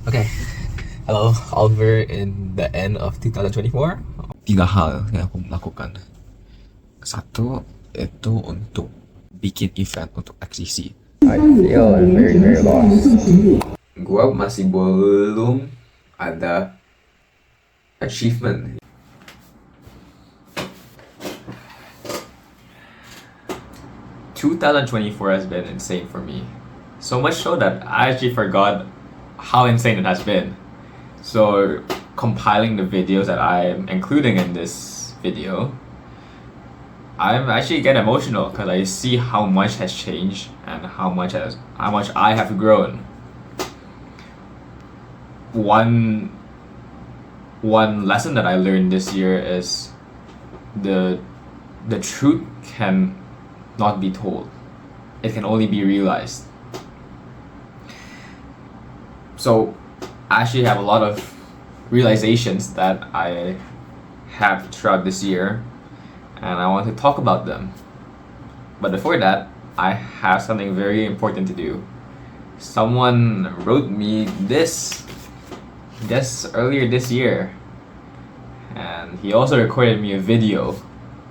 Okay. Hello, Oliver in the end of 2024. Tiga hal yang aku melakukan. Satu, itu untuk bikin event untuk XCC. I feel very, very lost. Gua masih belum ada achievement. 2024 has been insane for me. So much so that I actually forgot how insane it has been. So compiling the videos that I'm including in this video, I'm actually get emotional because I see how much has changed and how much I have grown. One lesson that I learned this year is the truth can not be told. It can only be realized. So I actually have a lot of realizations that I have throughout this year, and I want to talk about them. But before that, I have something very important to do. Someone wrote me this earlier this year, and he also recorded me a video.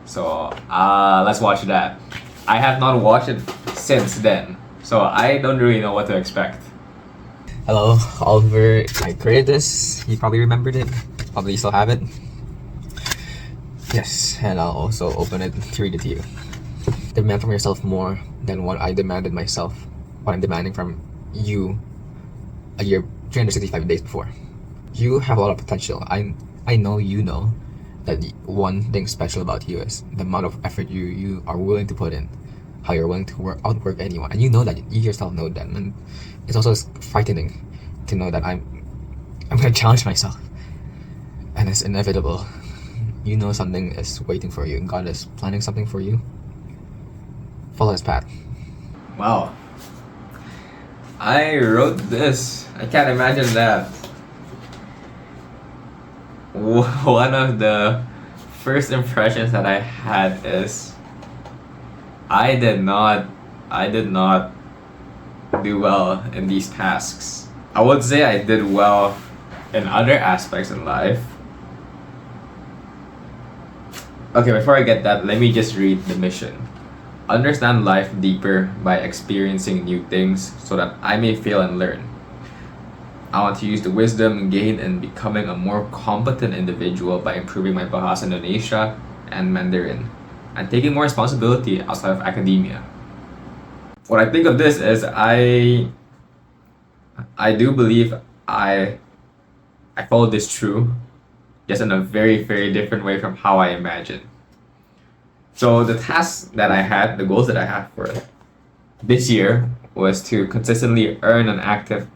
So let's watch that. I have not watched it since then, so I don't really know what to expect. Hello, Oliver. I created this. You probably remembered it. Probably still have it. Yes, and I'll also open it to read it to you. Demand from yourself more than what I demanded myself. What I'm demanding from you a year, 365 days before. You have a lot of potential. I know you know that the one thing special about you is the amount of effort you are willing to put in, how you're willing to outwork anyone, and you know that you yourself know that, and it's also frightening to know that I'm gonna challenge myself, and it's inevitable. You know something is waiting for you, and God is planning something for you. Follow His path. Wow. I wrote this. I can't imagine that. One of the first impressions that I had is I did not do well in these tasks. I would say I did well in other aspects in life. Okay, before I get that, let me just read the mission. Understand life deeper by experiencing new things so that I may fail and learn. I want to use the wisdom gained in becoming a more competent individual by improving my Bahasa Indonesia and Mandarin, and taking more responsibility outside of academia. What I think of this is I do believe I followed this true, just in a very, very different way from how I imagined. So the tasks that I had, the goals that I had for this year was to consistently earn an active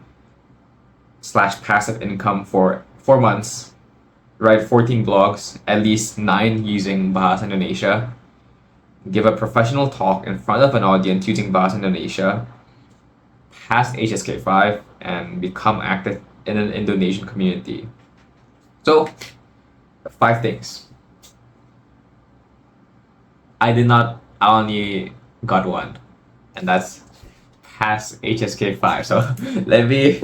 / passive income for 4 months, write 14 blogs, at least 9 using Bahasa Indonesia, give a professional talk in front of an audience using Bahasa Indonesia, pass HSK 5, and become active in an Indonesian community. So, 5 things. I only got one, and that's pass HSK 5. So let me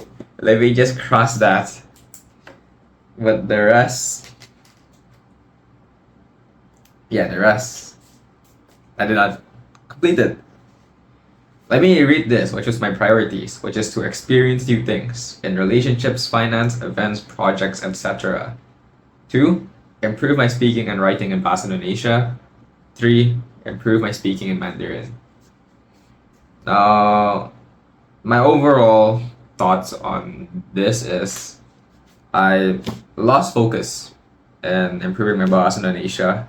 just cross that. But the rest, I did not complete it. Let me read this, which was my priorities, which is to experience new things in relationships, finance, events, projects, etc. 2, improve my speaking and writing in Bahasa Indonesia. 3, improve my speaking in Mandarin. My overall thoughts on this is I lost focus in improving my Bahasa Indonesia.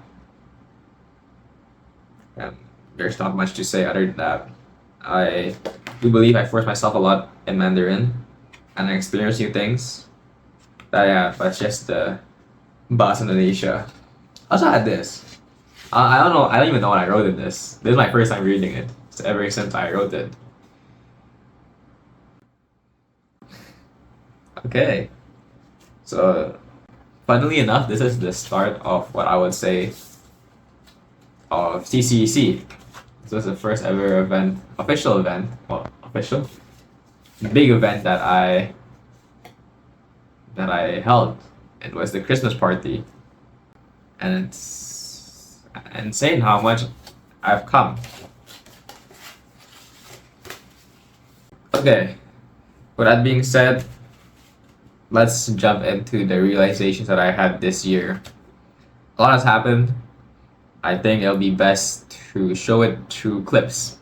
And there's not much to say other than that. I do believe I forced myself a lot in Mandarin and I experienced new things. That's just the Bahasa Indonesia. I also had this. I don't know. I don't even know when I wrote this. This is my first time reading it. So ever since I wrote it. Okay. So, funnily enough, this is the start of what I would say of CCEC. This was the first ever official event, big event that I that I held. It was the Christmas party. And it's insane how much I've come. Okay, with that being said, let's jump into the realizations that I had this year. A lot has happened. I think it'll be best to show it through clips.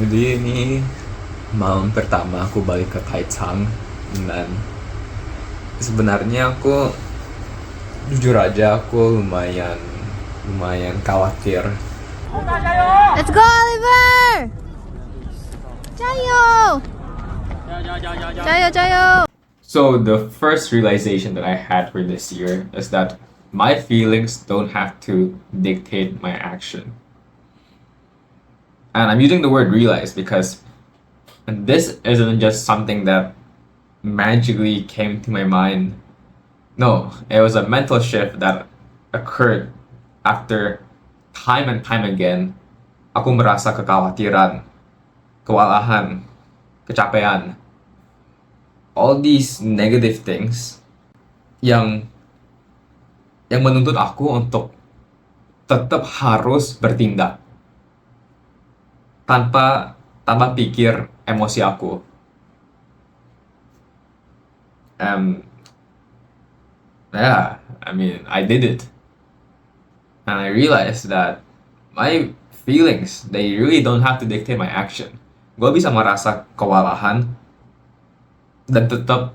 Jadi ini malam pertama aku balik ke Kaicang, dan sebenarnya aku jujur aja aku lumayan khawatir. Let's go, Oliver! Jayo! Jayo, jayo! So the first realization that I had for this year is that my feelings don't have to dictate my action. And I'm using the word realize because this isn't just something that magically came to my mind. No, it was a mental shift that occurred after time and time again aku merasa kekhawatiran, kewalahan, kecapean. All these negative things yang menuntut aku untuk tetap harus bertindak tanpa pikir emosi aku. Yeah, I mean, I did it. And I realized that my feelings, they really don't have to dictate my action. Gue bisa merasa kewalahan dan tetap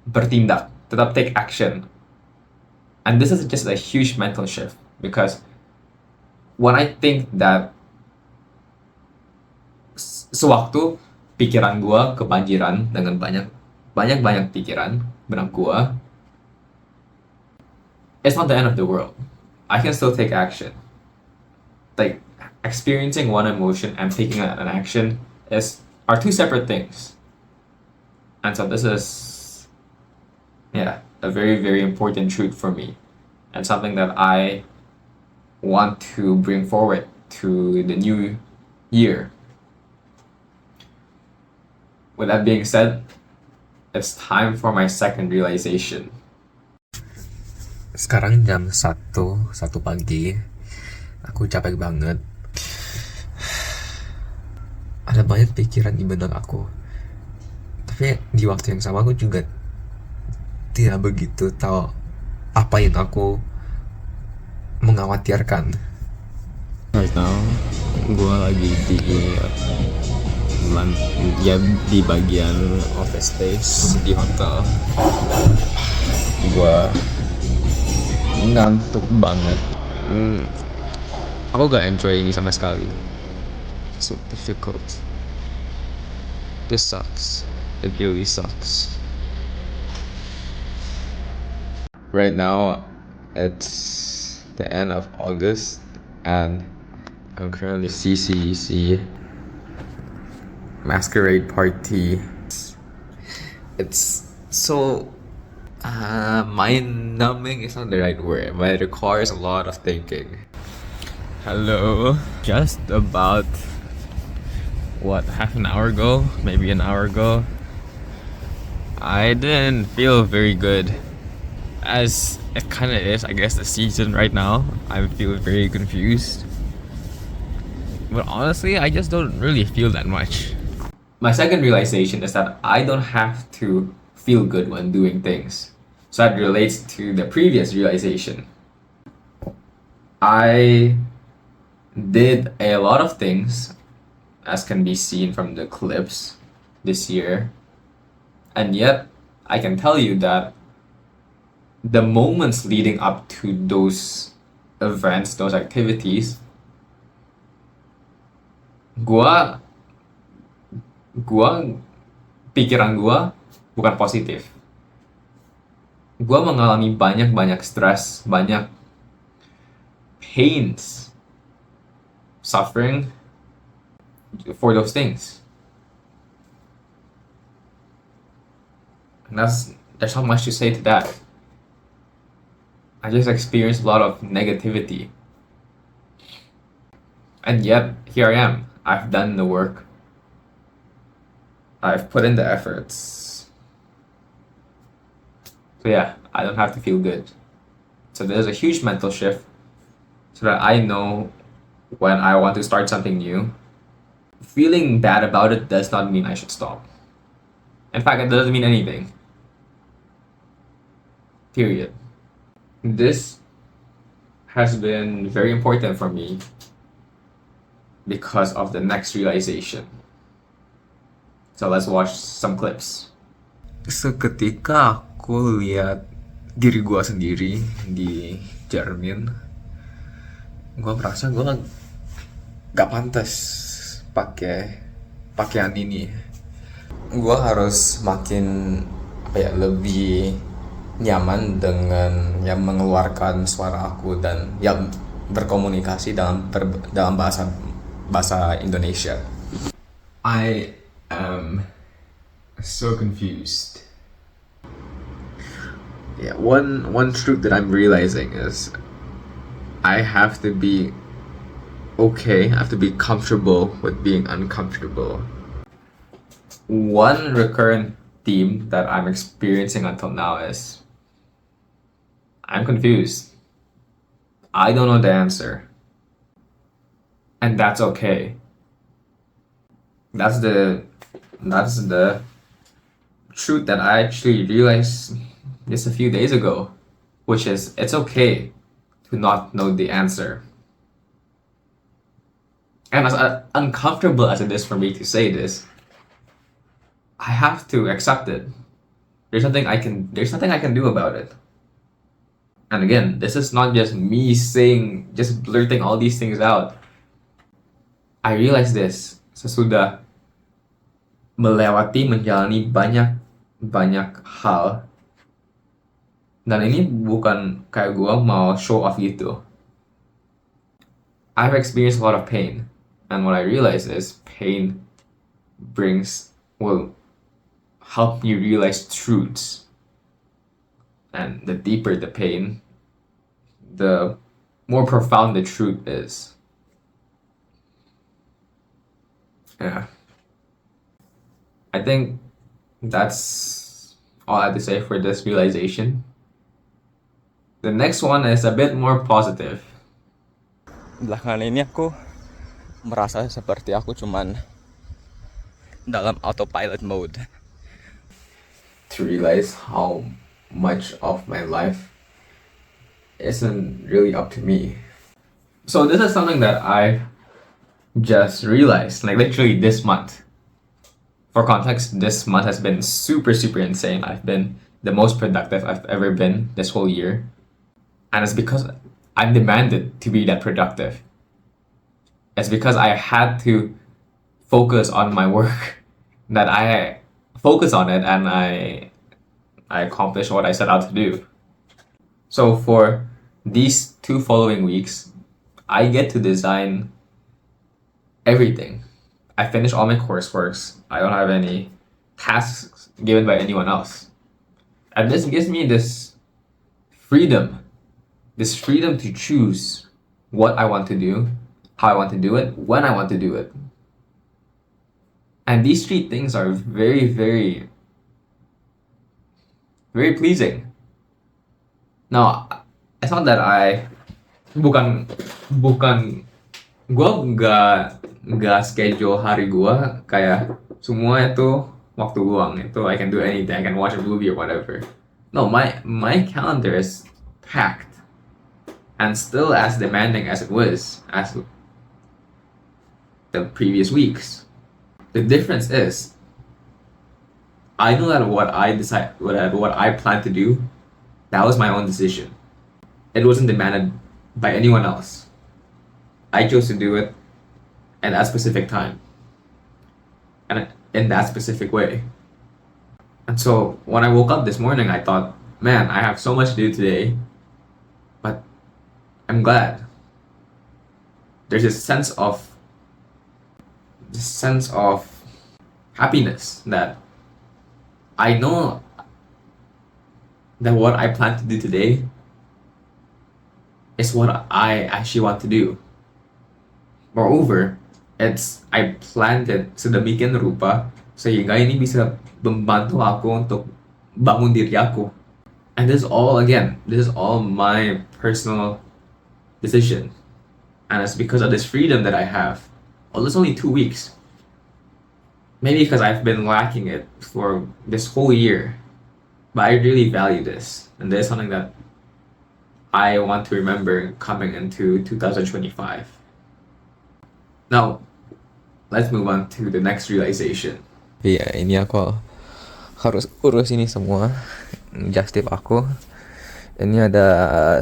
bertindak, tetap take action. And this is just a huge mental shift because when I think that sewaktu pikiran gue kebanjiran dengan banyak pikiran benak gue, it's not the end of the world. I can still take action. Like experiencing one emotion and taking an action are two separate things. And so this is, yeah, a very, very important truth for me and something that I want to bring forward to the new year. With that being said, it's time for my second realization. Sekarang jam 1 pagi. Aku capek banget. Ada banyak pikiran di benak aku. Tapi di waktu yang sama aku juga tidak begitu tahu apa yang aku mengkhawatirkan. Right now, gue lagi di bagian office space di hotel. Gue ngantuk banget. Aku gak enjoy ini sama sekali. So difficult. This sucks. It really sucks. Right now, it's the end of August, and I'm currently CCC masquerade party. It's so mind numbing is not the right word, but it requires a lot of thinking. Hello. Just about half an hour ago, maybe an hour ago, I didn't feel very good. As it kind of is, I guess, the season right now. I feel very confused. But honestly, I just don't really feel that much. My second realization is that I don't have to feel good when doing things. So that relates to the previous realization. I did a lot of things, as can be seen from the clips this year, and yet I can tell you that the moments leading up to those events, those activities, pikiran gua bukan positif. Gua mengalami banyak stres, banyak pains, suffering for those things. And there's not much to say to that. I just experienced a lot of negativity. And yet, here I am. I've done the work. I've put in the efforts. So yeah, I don't have to feel good. So there's a huge mental shift so that I know when I want to start something new. Feeling bad about it does not mean I should stop. In fact, it doesn't mean anything. Period. This has been very important for me because of the next realization. So let's watch some clips. Seketika aku lihat diri gue sendiri di cermin, gue merasa gue gak pantas pakai pakaian ini. Gue harus makin lebih nyaman dengan yang mengeluarkan suara aku dan yang berkomunikasi dalam bahasa Indonesia. I am so confused. Yeah, one truth that I'm realizing is I have to be okay, I have to be comfortable with being uncomfortable. One recurrent theme that I'm experiencing until now is I'm confused. I don't know the answer. And that's okay. That's the truth that I actually realized just a few days ago, which is it's okay to not know the answer. And as uncomfortable as it is for me to say this, I have to accept it. There's nothing I can do about it. And again, this is not just me just blurting all these things out. I realized this sesudah menjalani banyak hal. Dan ini bukan kayak gue mau show off gitu. I've experienced a lot of pain. And what I realized is pain will help you realize truths. And the deeper the pain, the more profound the truth is. Yeah. I think that's all I have to say for this realization. The next one is a bit more positive. Belakangan ini aku merasa seperti aku cuman dalam autopilot mode. To realize how much of my life isn't really up to me. So this is something that I just realized, like literally this month. For context, this month has been super insane. I've been the most productive I've ever been this whole year. And it's because I'm demanded to be that productive. It's because I had to focus on my work that I focus on it and I accomplished what I set out to do. So for these 2 following weeks, I get to design everything. I finish all my courseworks. I don't have any tasks given by anyone else. And this gives me this freedom to choose what I want to do, how I want to do it, when I want to do it. And these 3 things are very pleasing. Now, it's not that bukan gue nggak schedule hari gue kayak semua itu waktu luang itu I can do anything, I can watch a movie or whatever. No, my calendar is packed and still as demanding as it was as the previous weeks. The difference is I know that what I plan to do, that was my own decision. It wasn't demanded by anyone else. I chose to do it at that specific time and in that specific way. And so when I woke up this morning, I thought, man, I have so much to do today, but I'm glad. There's this sense of happiness that I know that what I plan to do today is what I actually want to do. Moreover, I planned it sedemikian rupa sehingga ini bisa membantu aku untuk bangun diri aku. And this is all my personal decision. And it's because of this freedom that I have. Although it's only 2 weeks. Maybe because I've been lacking it for this whole year. But I really value this. And this is something that I want to remember coming into 2025. Now, let's move on to the next realization. Iya, ini aku harus urus ini semua. Just tip aku. Ini ada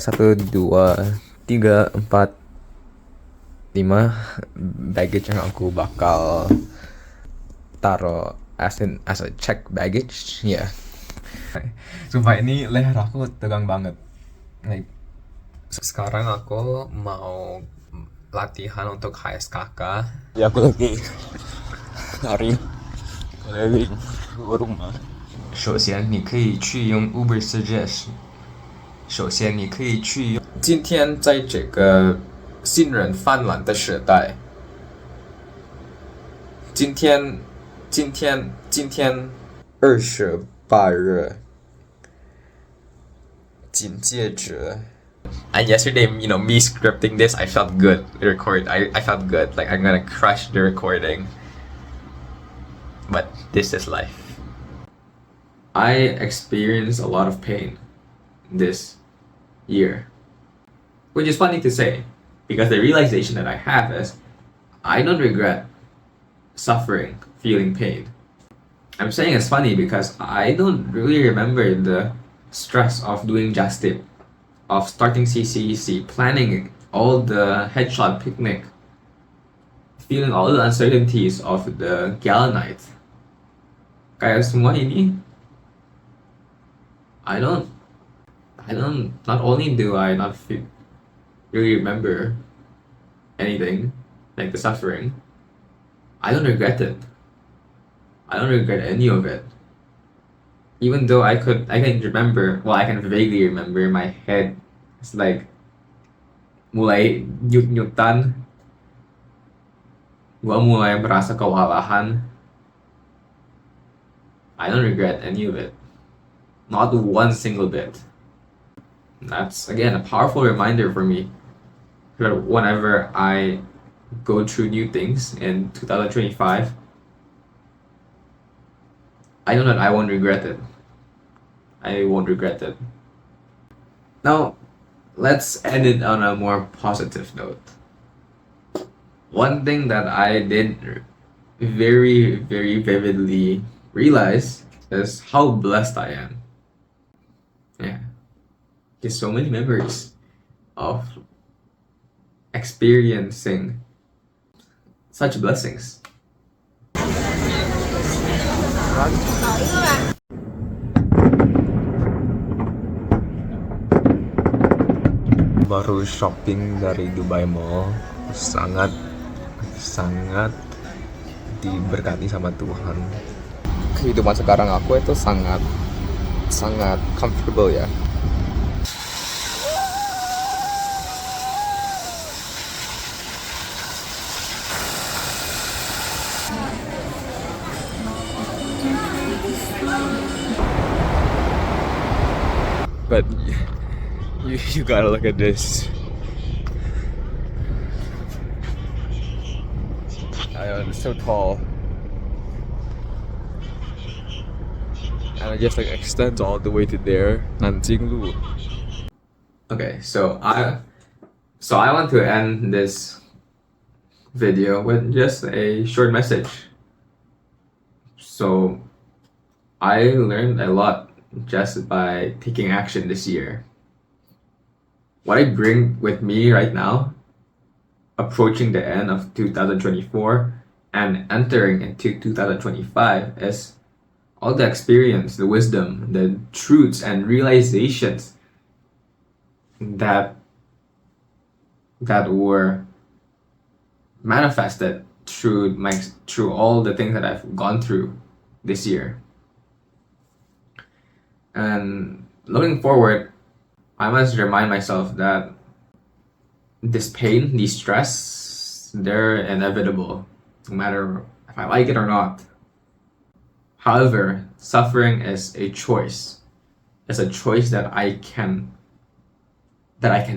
1, 2, 3, 4, 5 baggage yang aku bakal taruh as a check baggage. Ya. Sumpah ini leher aku tegang banget. Like, sekarang aku mau latihan untuk HSKK. Ya aku lagi hari keliling rumah. 首先，你可以去用 Uber Suggest。首先，你可以去用。今天在这个信任泛滥的时代，今天28日，紧接着。And yesterday, me scripting this, I felt good. I felt good. Like I'm gonna crush the recording. But this is life. I experienced a lot of pain this year. Which is funny to say, because the realization that I have is I don't regret suffering, feeling pain. I'm saying it's funny because I don't really remember the stress of doing Just Tip, of starting CCEC, planning all the headshot picnic, feeling all the uncertainties of the gala night. Kaya semua ini, not only do I not really remember anything, like the suffering, I don't regret it. I don't regret any of it. Even though I can vaguely remember, my head is like mulai nyut-nyutan. Gua mulai merasa kewalahan. I don't regret any of it. Not one single bit. That's again a powerful reminder for me that whenever I go through new things in 2025, I know that I won't regret it. I won't regret it. Now, let's end it on a more positive note. One thing that I did very, very vividly realize is how blessed I am. Yeah. There's so many memories of experiencing such blessings. Baru shopping dari Dubai Mall, sangat diberkati sama Tuhan. Kehidupan sekarang aku itu sangat comfortable ya. But you gotta look at this. It's so tall, and it just like extends all the way to there. Nanjing Lu. Okay, so I want to end this video with just a short message. So I learned a lot just by taking action this year. What I bring with me right now, approaching the end of 2024 and entering into 2025, is all the experience, the wisdom, the truths and realizations that were manifested through all the things that I've gone through this year. And looking forward, I must remind myself that this pain, these stress, they're inevitable, no matter if I like it or not. However, suffering is a choice. It's a choice that I can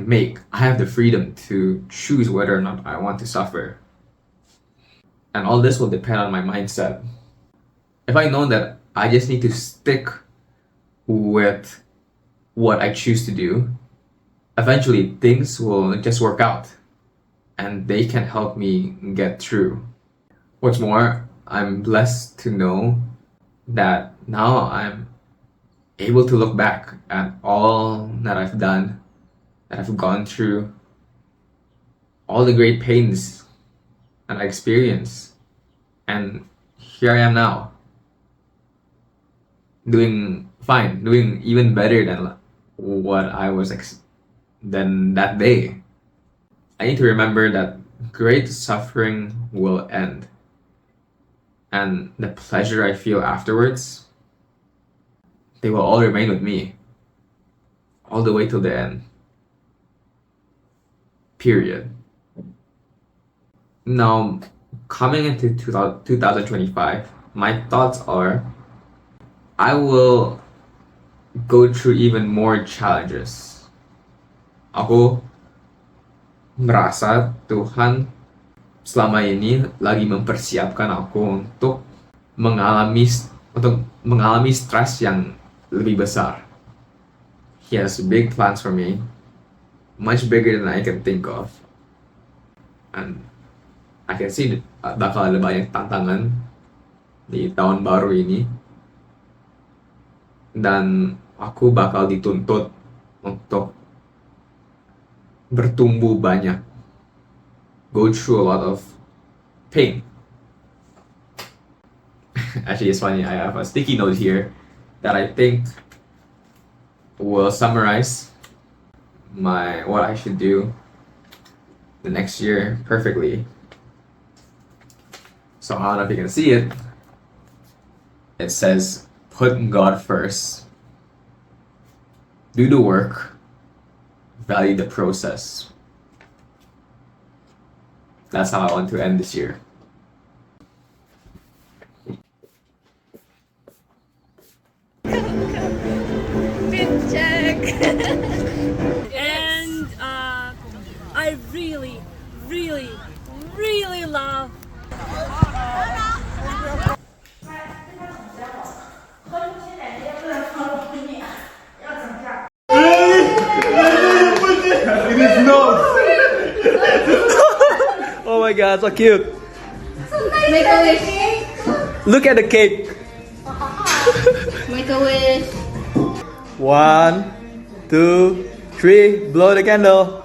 make. I have the freedom to choose whether or not I want to suffer. And all this will depend on my mindset. If I know that I just need to stick with what I choose to do, eventually things will just work out and they can help me get through. What's more, I'm blessed to know that now I'm able to look back at all that I've done, that I've gone through, all the great pains that I experienced. And here I am now, doing fine, doing even better than what I was than that day. I need to remember that great suffering will end. And the pleasure I feel afterwards, they will all remain with me all the way till the end. Period. Now, coming into 2025, my thoughts are I will go through even more challenges. Ako merasa Tuhan selama ini lagi mempersiapkan aku untuk mengalami stres yang lebih besar. He has big plans for me, much bigger than I can think of. And I can see bakal ada banyak tantangan di tahun baru ini. Dan aku bakal dituntut untuk bertumbuh banyak. Go through a lot of pain. Actually, it's funny, I have a sticky note here that I think will summarize what I should do the next year perfectly. So I don't know if you can see it. It says, put God first. Do the work. Value the process. That's how I want to end this year. Fit check. And I really, really, really love. Oh my god, so cute. Make a wish. Look at the cake. Make a wish. 1, 2, 3, blow the candle.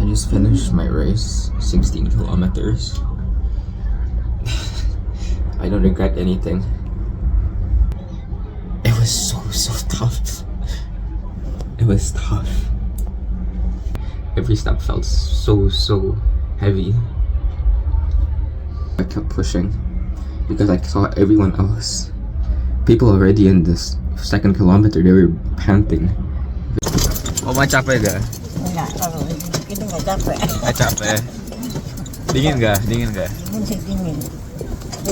I just finished my race, 16 kilometers. I don't regret anything. It was so tough. It was tough. Every step felt so heavy. I kept pushing because I saw everyone else. People already in this second kilometer, they were panting. Oh, capek gak? Enggak, kalau itu nggak capek. Nggak capek. Dingin gak? Dingin sih dingin. Dia